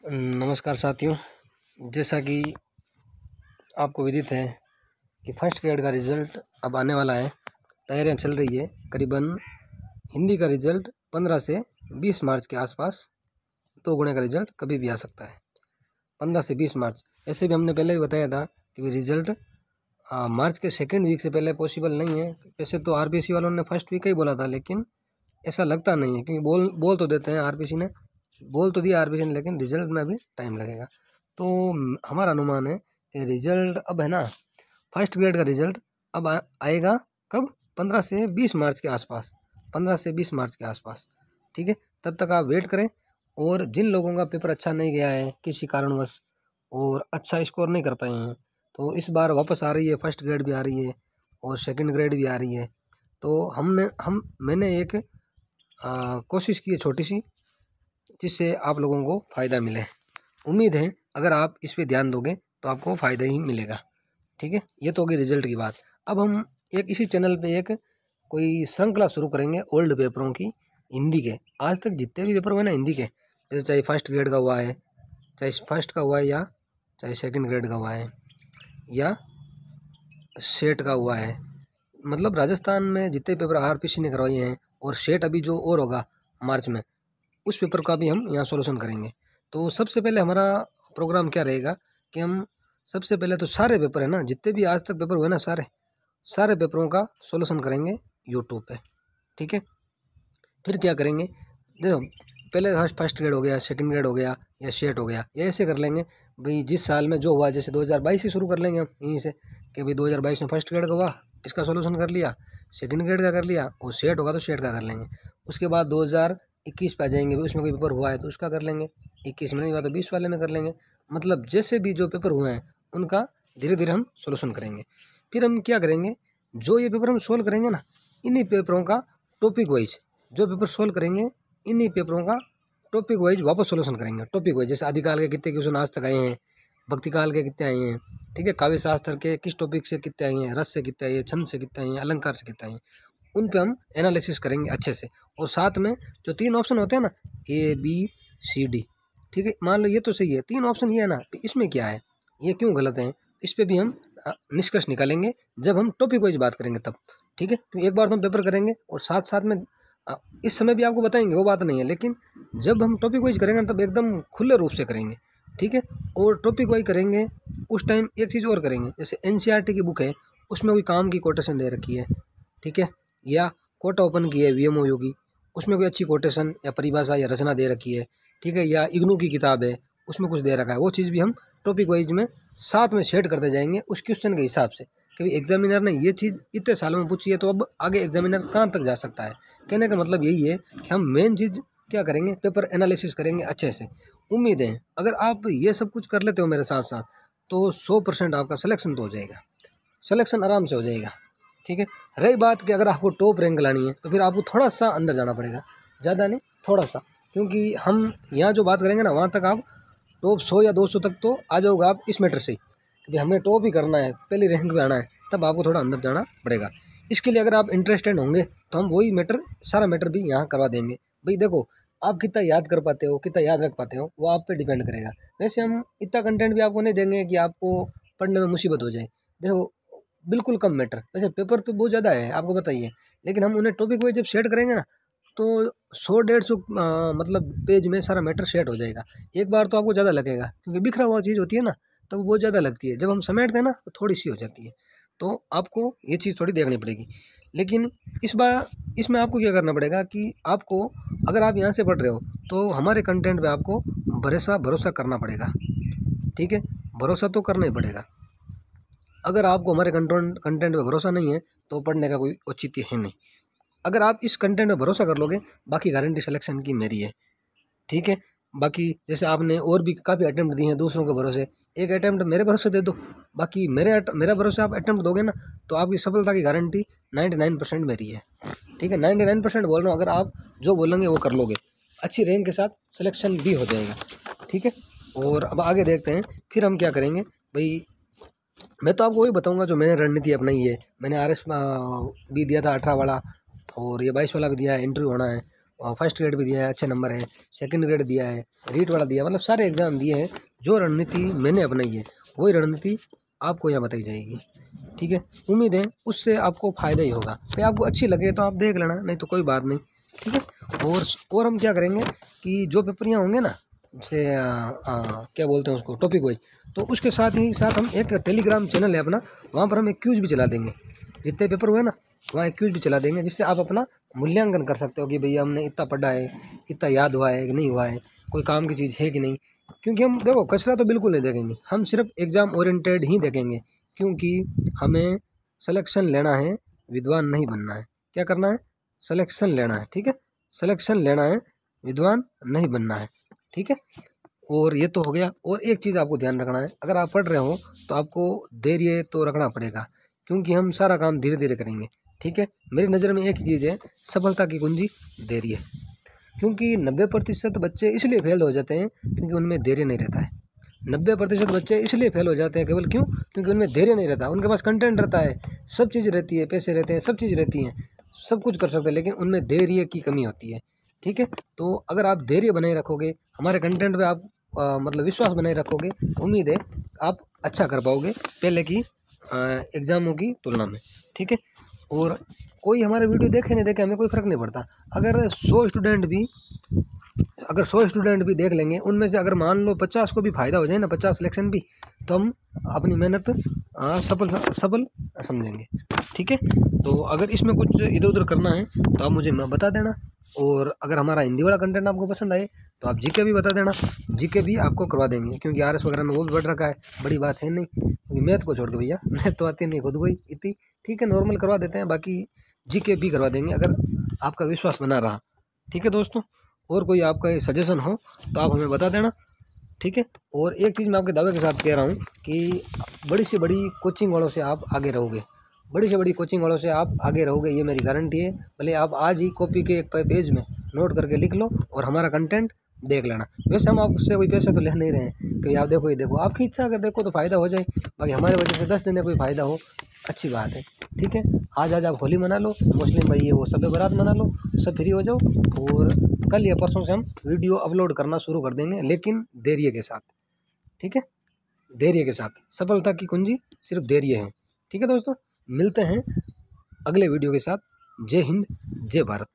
नमस्कार साथियों। जैसा कि आपको विदित है कि फर्स्ट ग्रेड का रिज़ल्ट अब आने वाला है। तैयारियां चल रही है। करीबन हिंदी का रिज़ल्ट 15 से 20 मार्च के आसपास 2 गुणे का रिज़ल्ट कभी भी आ सकता है। 15 से 20 मार्च। ऐसे भी हमने पहले भी बताया था कि रिज़ल्ट मार्च के सेकेंड वीक से पहले पॉसिबल नहीं है। वैसे तो आरबीसी वालों ने फर्स्ट वीक ही बोला था, लेकिन ऐसा लगता नहीं है, क्योंकि बोल तो देते हैं आरबीसी ने, बोल तो दिया आरबीसी ने, लेकिन रिजल्ट में अभी टाइम लगेगा। तो हमारा अनुमान है कि रिजल्ट अब है ना, फर्स्ट ग्रेड का रिजल्ट अब आएगा कब? 15 से 20 मार्च के आसपास। 15 से 20 मार्च के आसपास, ठीक है। तब तक आप वेट करें। और जिन लोगों का पेपर अच्छा नहीं गया है किसी कारणवश और अच्छा स्कोर नहीं कर पाए हैं, तो इस बार वापस आ रही है, फर्स्ट ग्रेड भी आ रही है और सेकंड ग्रेड भी आ रही है। तो मैंने एक कोशिश की है छोटी सी, जिससे आप लोगों को फ़ायदा मिले। उम्मीद है अगर आप इस पे ध्यान दोगे तो आपको फ़ायदा ही मिलेगा, ठीक है। ये तो होगी रिजल्ट की बात। अब हम एक इसी चैनल पे एक कोई श्रृंखला शुरू करेंगे ओल्ड पेपरों की, हिंदी के। आज तक जितने भी पेपर हुए ना हिंदी के, जैसे चाहे फर्स्ट ग्रेड का हुआ है, चाहे फर्स्ट का हुआ है, या चाहे सेकंड ग्रेड का हुआ है, या सेट का हुआ है, मतलब राजस्थान में जितने पेपर आरपीसी ने करवाए हैं, और सेट अभी जो और होगा मार्च में, उस पेपर का भी हम यहाँ सॉल्यूशन करेंगे। तो सबसे पहले हमारा प्रोग्राम क्या रहेगा कि हम सबसे पहले तो सारे पेपर है ना, जितने भी आज तक पेपर हुए ना, सारे पेपरों का सॉल्यूशन करेंगे यूट्यूब पे, ठीक है। फिर क्या करेंगे, देखो, पहले फर्स्ट ग्रेड हो गया, सेकंड ग्रेड हो गया, या सेट हो गया, या ऐसे कर लेंगे भाई जिस साल में जो हुआ। जैसे 2022 से शुरू कर लेंगे हम यहीं से कि भाई 2022 में फर्स्ट ग्रेड का हुआ, इसका सॉल्यूशन कर लिया, सेकंड ग्रेड का कर लिया, और सेट होगा तो सेट का कर लेंगे। उसके बाद 2021 पे आ जाएंगे, उसमें कोई पेपर हुआ है तो उसका कर लेंगे, 21 में नहीं हुआ तो 20 वाले में कर लेंगे। मतलब जैसे भी जो पेपर हुए हैं उनका धीरे धीरे हम सोल्यूशन करेंगे। फिर हम क्या करेंगे, जो ये पेपर हम सोल्व करेंगे ना, इन्हीं पेपरों का टॉपिक वाइज जो पेपर सोल्व करेंगे, इन्हीं पेपरों का टॉपिक वाइज वापस सोल्यूशन करेंगे। टॉपिक वाइज, जैसे आदिकाल के कितने क्वेश्चन आज तक आए हैं, भक्ति काल के कितने आए हैं, ठीक है, काव्य शास्त्र के किस टॉपिक से कितने आए हैं, रस से कितने आए हैं, छंद से कितने आए हैं, अलंकार से कितने आए हैं, उन पे हम एनालिसिस करेंगे अच्छे से। और साथ में जो 3 ऑप्शन होते हैं ना, ABCD, ठीक है, मान लो ये तो सही है, 3 ऑप्शन ये है ना, इसमें क्या है, ये क्यों गलत है, इस पर भी हम निष्कर्ष निकालेंगे जब हम टॉपिक वाइज बात करेंगे तब, ठीक है। तो एक बार तो हम पेपर करेंगे और साथ साथ में इस समय भी आपको बताएंगे, वो बात नहीं है, लेकिन जब हम टॉपिक वाइज करेंगे तब एकदम खुले रूप से करेंगे, ठीक है। और टॉपिक वाइज करेंगे उस टाइम एक चीज़ और करेंगे, जैसे NCERT की बुक है, उसमें कोई काम की कोटेशन दे रखी है, ठीक है, या कोटा ओपन की है VMO योगी, उसमें कोई अच्छी कोटेशन या परिभाषा या रचना दे रखी है, ठीक है, या इग्नू की किताब है, उसमें कुछ दे रखा है, वो चीज़ भी हम टॉपिक वाइज में साथ में शेड करते जाएंगे उस क्वेश्चन के हिसाब से कि भाई एग्जामिनर ने ये चीज़ इतने सालों में पूछी है, तो अब आगे एग्जामिनर कहाँ तक जा सकता है। कहने का मतलब यही है कि हम मेन चीज़ क्या करेंगे, पेपर एनालिसिस करेंगे अच्छे से। उम्मीद है अगर आप ये सब कुछ कर लेते हो मेरे साथ साथ, तो 100% आपका सिलेक्शन तो हो जाएगा, सिलेक्शन आराम से हो जाएगा, ठीक है। रही बात कि अगर आपको टॉप रैंक लानी है, तो फिर आपको थोड़ा सा अंदर जाना पड़ेगा, ज़्यादा नहीं, थोड़ा सा, क्योंकि हम यहाँ जो बात करेंगे ना, वहाँ तक आप टॉप 100 या 200 तक तो आ जाओगे आप इस मैटर से, कि हमें टॉप ही करना है, पहली रैंक पे आना है, तब आपको थोड़ा अंदर जाना पड़ेगा। इसके लिए अगर आप इंटरेस्टेड होंगे तो हम वही मैटर, सारा मैटर भी यहाँ करवा देंगे। भाई देखो, आप कितना याद कर पाते हो, कितना याद रख पाते हो, वो आप पे डिपेंड करेगा। वैसे हम इतना कंटेंट भी आपको नहीं देंगे कि आपको पढ़ने में मुसीबत हो जाए। देखो, बिल्कुल कम मैटर, वैसे पेपर तो बहुत ज़्यादा है आपको बताइए, लेकिन हम उन्हें टॉपिक वाइज जब सेट करेंगे ना, तो 100-150 मतलब पेज में सारा मैटर सेट हो जाएगा। एक बार तो आपको ज़्यादा लगेगा, क्योंकि बिखरा हुआ चीज़ होती है ना, तो वो बहुत ज़्यादा लगती है, जब हम समेटते हैं ना तो थोड़ी सी हो जाती है। तो आपको ये चीज़ थोड़ी देखनी पड़ेगी। लेकिन इस बार इसमें आपको क्या करना पड़ेगा कि आपको, अगर आप यहाँ से पढ़ रहे हो, तो हमारे कंटेंट पे आपको भरोसा करना पड़ेगा, ठीक है, भरोसा तो करना ही पड़ेगा। अगर आपको हमारे कंटेंट पे भरोसा नहीं है तो पढ़ने का कोई औचित्य है नहीं। अगर आप इस कंटेंट पे भरोसा कर लोगे, बाकी गारंटी सिलेक्शन की मेरी है, ठीक है। बाकी जैसे आपने और भी काफ़ी अटेम्प्ट दिए हैं दूसरों के भरोसे, एक अटेम्प्ट मेरे भरोसे दे दो, बाकी मेरा भरोसे आप अटेम्प्ट दोगे ना, तो आपकी सफलता की गारंटी 99% मेरी है, ठीक है। 99% बोल रहा हूँ, अगर आप जो बोलेंगे वो कर लोगे, अच्छी रैंक के साथ सिलेक्शन भी हो जाएगा, ठीक है। और अब आगे देखते हैं फिर हम क्या करेंगे भाई। मैं तो आपको वही बताऊंगा जो मैंने रणनीति अपनाई है। मैंने RS भी दिया था 18 वाला, और ये 22 वाला भी दिया है, इंटरव्यू होना है, फर्स्ट ग्रेड भी दिया है, अच्छे नंबर है, सेकंड ग्रेड दिया है, रीट वाला दिया, मतलब सारे एग्ज़ाम दिए हैं। जो रणनीति मैंने अपनाई है वही रणनीति आपको यहाँ बताई जाएगी, ठीक है। उम्मीद है उससे आपको फ़ायदा ही होगा। फिर आपको अच्छी लगे तो आप देख लेना, नहीं तो कोई बात नहीं, ठीक है। और हम क्या करेंगे कि जो पेपर होंगे ना, जैसे क्या बोलते हैं उसको, टॉपिक वाइज, तो उसके साथ ही साथ हम एक टेलीग्राम चैनल है अपना, वहाँ पर हम एक क्यूज भी चला देंगे। जितने पेपर हुए ना वहाँ एक क्यूज भी चला देंगे, जिससे आप अपना मूल्यांकन कर सकते हो कि भैया हमने इतना पढ़ा है, इतना याद हुआ है कि नहीं हुआ है, कोई काम की चीज़ है कि नहीं। क्योंकि हम देखो कचरा तो बिल्कुल नहीं देखेंगे, हम सिर्फ एग्ज़ाम ओरिएंटेड ही देखेंगे, क्योंकि हमें सिलेक्शन लेना है, विद्वान नहीं बनना है। क्या करना है? सिलेक्शन लेना है, ठीक है। सिलेक्शन लेना है, विद्वान नहीं बनना है, ठीक है। और ये तो हो गया। और एक चीज़ आपको ध्यान रखना है, अगर आप पढ़ रहे हो तो आपको धैर्य तो रखना पड़ेगा, क्योंकि हम सारा काम धीरे धीरे करेंगे, ठीक है। मेरी नज़र में एक ही चीज़ है, सफलता की कुंजी धैर्य। क्योंकि 90% बच्चे इसलिए फेल हो जाते हैं क्योंकि उनमें धैर्य नहीं रहता है। 90% बच्चे इसलिए फेल हो जाते हैं केवल क्यों? क्योंकि उनमें धैर्य नहीं रहता। उनके पास कंटेंट रहता है, सब चीज़ रहती है, पैसे रहते हैं, सब चीज़ रहती हैं, सब कुछ कर सकते हैं, लेकिन उनमें धैर्य की कमी होती है, ठीक है। तो अगर आप धैर्य बनाए रखोगे, हमारे कंटेंट पे आप मतलब विश्वास बनाए रखोगे, उम्मीद है आप अच्छा कर पाओगे पहले की एग्ज़ामों की तुलना में, ठीक है। और कोई हमारे वीडियो देखे नहीं देखे हमें कोई फ़र्क नहीं पड़ता। अगर 100 स्टूडेंट भी देख लेंगे, उनमें से अगर मान लो 50 को भी फ़ायदा हो जाए ना, 50 सिलेक्शन भी, तो हम अपनी मेहनत सफल समझेंगे, ठीक है। तो अगर इसमें कुछ इधर उधर करना है तो आप मुझे बता देना। और अगर हमारा हिंदी वाला कंटेंट आपको पसंद आए तो आप जीके भी बता देना, जीके भी आपको करवा देंगे, क्योंकि आरएस वगैरह में वो भी बढ़ रखा है, बड़ी बात है नहीं। क्योंकि मैथ को छोड़ के भैया, मैथ तो आती नहीं खुद को ही इतनी, ठीक है, नॉर्मल करवा देते हैं, बाकी जीके भी करवा देंगे अगर आपका विश्वास बना रहा, ठीक है दोस्तों। और कोई आपका सजेशन हो तो आप हमें बता देना, ठीक है। और एक चीज़ मैं आपके दावे के साथ कह रहा हूँ कि बड़ी से बड़ी कोचिंग वालों से आप आगे रहोगे, बड़ी से बड़ी कोचिंग वालों से आप आगे रहोगे, ये मेरी गारंटी है। भले आप आज ही कॉपी के एक पेज में नोट करके लिख लो और हमारा कंटेंट देख लेना। वैसे हम आपसे कोई पैसे तो ले नहीं रहे हैं कि आप देखो ही देखो, आपकी इच्छा अगर देखो तो फ़ायदा हो जाए, बाकी हमारे वजह से 10 जने कोई फ़ायदा हो, अच्छी बात है, ठीक है। आज आप होली मना लो, मुस्लिम भाई है वो शब बारात मना लो, सब फ्री हो जाओ। और कल या परसों से हम वीडियो अपलोड करना शुरू कर देंगे, लेकिन धैर्य के साथ, ठीक है, धैर्य के साथ। सफलता की कुंजी सिर्फ धैर्य है, ठीक है दोस्तों। मिलते हैं अगले वीडियो के साथ। जय हिंद, जय भारत।